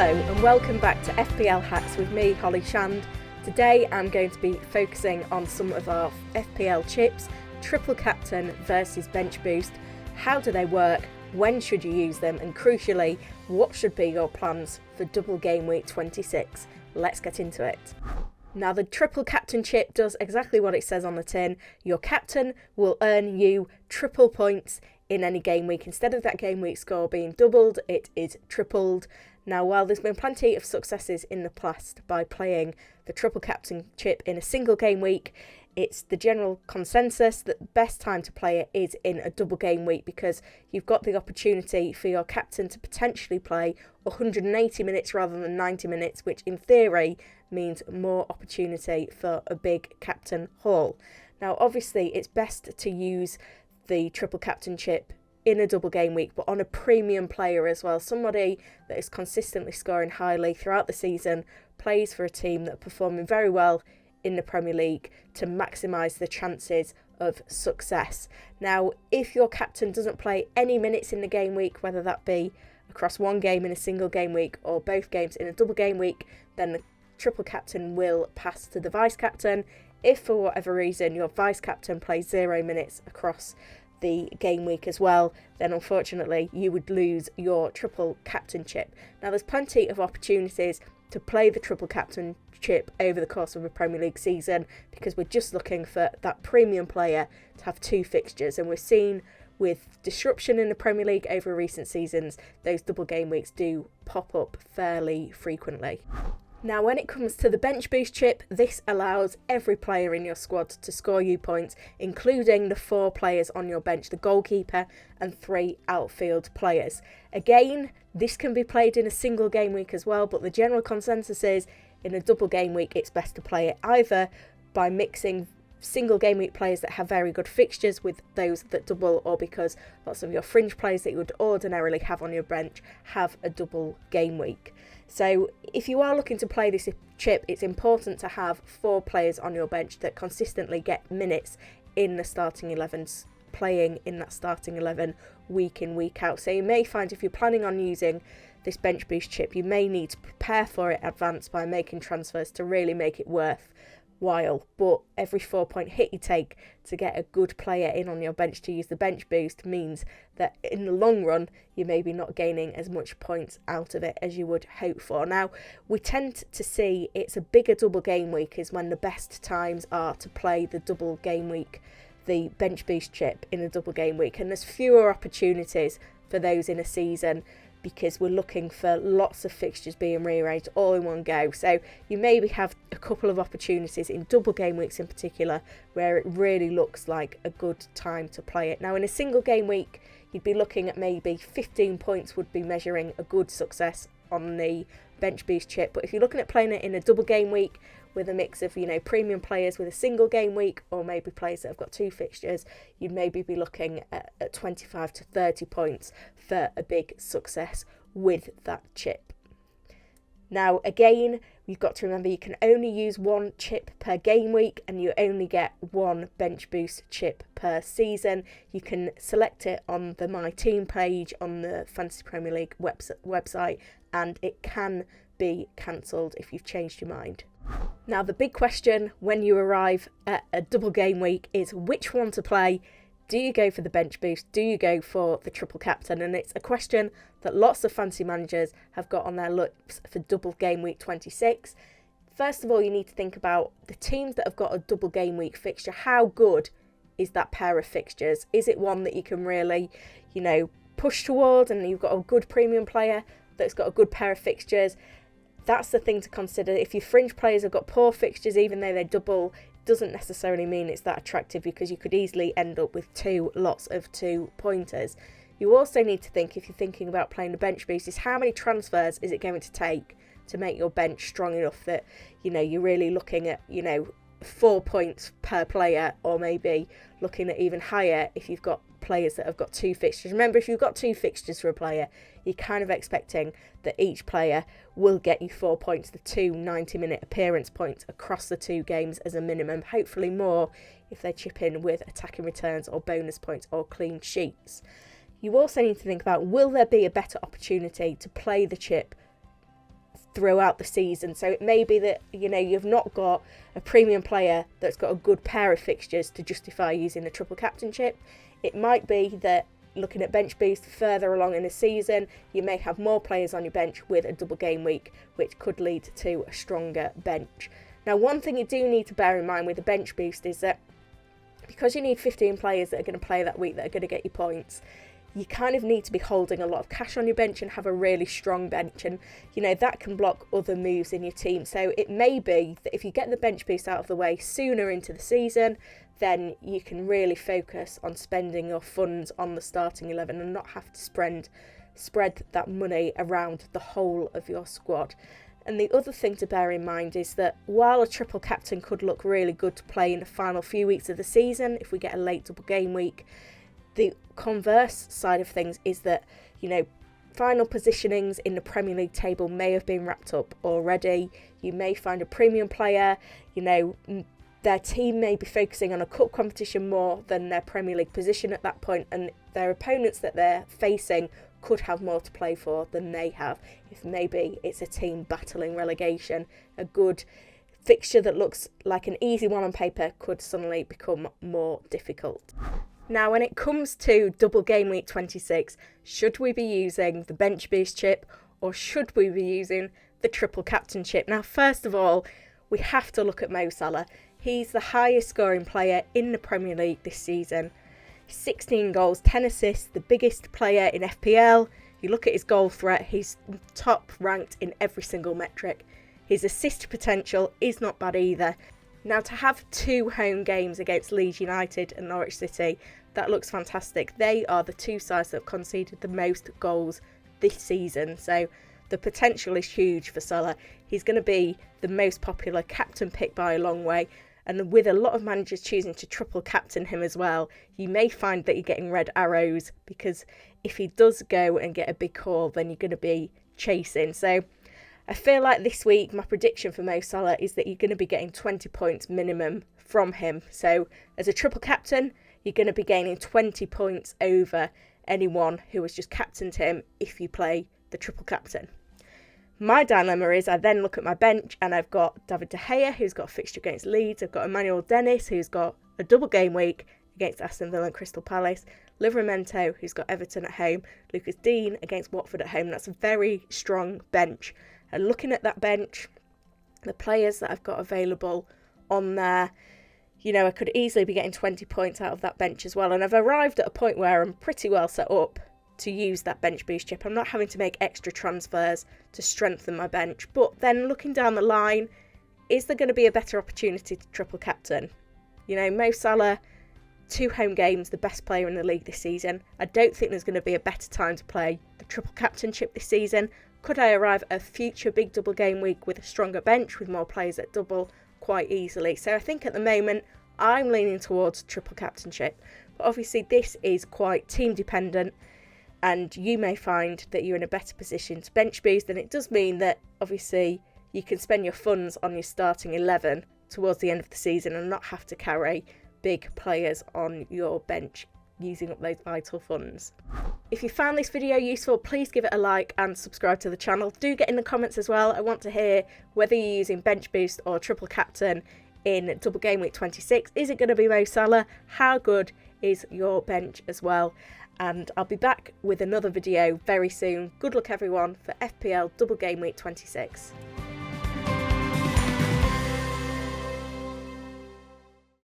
Hello and welcome back to FPL Hacks with me, Holly Shand. Today I'm going to be focusing on some of our FPL chips, triple captain versus bench boost. How do they work? When should you use them? And crucially, what should be your plans for double game week 26? Let's get into it. Now the triple captain chip does exactly what it says on the tin. Your captain will earn you triple points in any game week. Instead of that game week score being doubled, it is tripled. Now, while there's been plenty of successes in the past by playing the triple captain chip in a single game week, it's the general consensus that the best time to play it is in a double game week, because you've got the opportunity for your captain to potentially play 180 minutes rather than 90 minutes, which in theory means more opportunity for a big captain haul. Now, obviously, it's best to use the triple captain chip in a double game week, but on a premium player as well, somebody that is consistently scoring highly throughout the season, plays for a team that are performing very well in the Premier League to maximise the chances of success. Now, if your captain doesn't play any minutes in the game week, whether that be across one game in a single game week or both games in a double game week, then the triple captain will pass to the vice captain. If for whatever reason your vice captain plays 0 minutes across the game week as well, then unfortunately you would lose your triple captain chip. Now, there's plenty of opportunities to play the triple captain chip over the course of a Premier League season, because we're just looking for that premium player to have 2 fixtures, and we've seen with disruption in the Premier League over recent seasons, those double game weeks do pop up fairly frequently. Now, when it comes to the bench boost chip, this allows every player in your squad to score you points, including the 4 players on your bench, the goalkeeper and 3 outfield players. Again, this can be played in a single game week as well, but the general consensus is in a double game week, it's best to play it either by mixing single game week players that have very good fixtures with those that double, or because lots of your fringe players that you would ordinarily have on your bench have a double game week. So if you are looking to play this chip, it's important to have 4 players on your bench that consistently get minutes in the starting 11s, playing in that starting 11 week in, week out. So you may find if you're planning on using this bench boost chip, you may need to prepare for it in advance by making transfers to really make it worthwhile. But every 4-point hit you take to get a good player in on your bench to use the bench boost means that in the long run you may be not gaining as much points out of it as you would hope for. Now, we tend to see it's a bigger double game week is when the best times are to play the double game week, the bench boost chip in a double game week, and there's fewer opportunities for those in a season because we're looking for lots of fixtures being rearranged all in one go. So you maybe have a couple of opportunities in double game weeks in particular where it really looks like a good time to play it. Now, in a single game week, you'd be looking at maybe 15 points would be measuring a good success on the bench boost chip. But if you're looking at playing it in a double game week with a mix of, premium players with a single game week, or maybe players that have got 2 fixtures, you'd maybe be looking at 25 to 30 points for a big success with that chip. Now, again, you've got to remember you can only use 1 chip per game week, and you only get 1 bench boost chip per season. You can select it on the My Team page on the Fantasy Premier League website, and it can be cancelled if you've changed your mind. Now, the big question when you arrive at a double game week is which one to play. Do you go for the bench boost? Do you go for the triple captain? And it's a question that lots of fantasy managers have got on their lips for double game week 26. First of all, you need to think about the teams that have got a double game week fixture. How good is that pair of fixtures? Is it one that you can really, push toward, and you've got a good premium player that's got a good pair of fixtures? That's the thing to consider. If your fringe players have got poor fixtures, even though they double, doesn't necessarily mean it's that attractive, because you could easily end up with lots of 2-pointers. You also need to think, if you're thinking about playing the bench boost, is how many transfers is it going to take to make your bench strong enough that, you're really looking at, 4 points per player, or maybe looking at even higher if you've got players that have got 2 fixtures. Remember, if you've got 2 fixtures for a player, you're kind of expecting that each player will get you 4 points, the 2 90-minute appearance points across the 2 games as a minimum, hopefully more if they chip in with attacking returns or bonus points or clean sheets. You also need to think about, will there be a better opportunity to play the chip throughout the season. So it may be that, you know, you've not got a premium player that's got a good pair of fixtures to justify using the triple captainship. It might be that looking at bench boost further along in the season, you may have more players on your bench with a double game week, which could lead to a stronger bench. Now, one thing you do need to bear in mind with the bench boost is that because you need 15 players that are going to play that week that are going to get you points, you kind of need to be holding a lot of cash on your bench and have a really strong bench, and you know that can block other moves in your team. So it may be that if you get the bench boost out of the way sooner into the season, then you can really focus on spending your funds on the starting 11 and not have to spread that money around the whole of your squad. And the other thing to bear in mind is that while a triple captain could look really good to play in the final few weeks of the season, if we get a late double game week, the converse side of things is that, you know, final positionings in the Premier League table may have been wrapped up already. You may find a premium player, you know, their team may be focusing on a cup competition more than their Premier League position at that point, and their opponents that they're facing could have more to play for than they have. If maybe it's a team battling relegation, a good fixture that looks like an easy one on paper could suddenly become more difficult. Now, when it comes to double game week 26, should we be using the bench boost chip or should we be using the triple captain chip? Now, first of all, we have to look at Mo Salah. He's the highest scoring player in the Premier League this season. 16 goals, 10 assists, the biggest player in FPL. You look at his goal threat, he's top ranked in every single metric. His assist potential is not bad either. Now, to have 2 home games against Leeds United and Norwich City, that looks fantastic. They are the 2 sides that have conceded the most goals this season, so the potential is huge for Salah. He's going to be the most popular captain pick by a long way, and with a lot of managers choosing to triple captain him as well, you may find that you're getting red arrows, because if he does go and get a big call, then you're going to be chasing. So I feel like this week, my prediction for Mo Salah is that you're going to be getting 20 points minimum from him. So as a triple captain, you're going to be gaining 20 points over anyone who has just captained him if you play the triple captain. My dilemma is I then look at my bench and I've got David De Gea, who's got a fixture against Leeds. I've got Emmanuel Dennis, who's got a double game week against Aston Villa and Crystal Palace. Livramento, who's got Everton at home. Lucas Dean against Watford at home. That's a very strong bench. And looking at that bench, the players that I've got available on there, you know, I could easily be getting 20 points out of that bench as well. And I've arrived at a point where I'm pretty well set up to use that bench boost chip. I'm not having to make extra transfers to strengthen my bench. But then looking down the line, is there going to be a better opportunity to triple captain? You know, Mo Salah, 2 home games, the best player in the league this season. I don't think there's going to be a better time to play the triple captainship this season. Could I arrive at a future big double game week with a stronger bench with more players at double? Quite easily. So I think at the moment I'm leaning towards triple captainship. But obviously this is quite team dependent, and you may find that you're in a better position to bench boost, and it does mean that obviously you can spend your funds on your starting 11 towards the end of the season and not have to carry big players on your bench using up those vital funds. If you found this video useful, please give it a like and subscribe to the channel. Do get in the comments as well. I want to hear whether you're using bench boost or triple captain in double game week 26. Is it going to be Mo Salah? How good is your bench as well? And I'll be back with another video very soon. Good luck everyone for FPL double game week 26.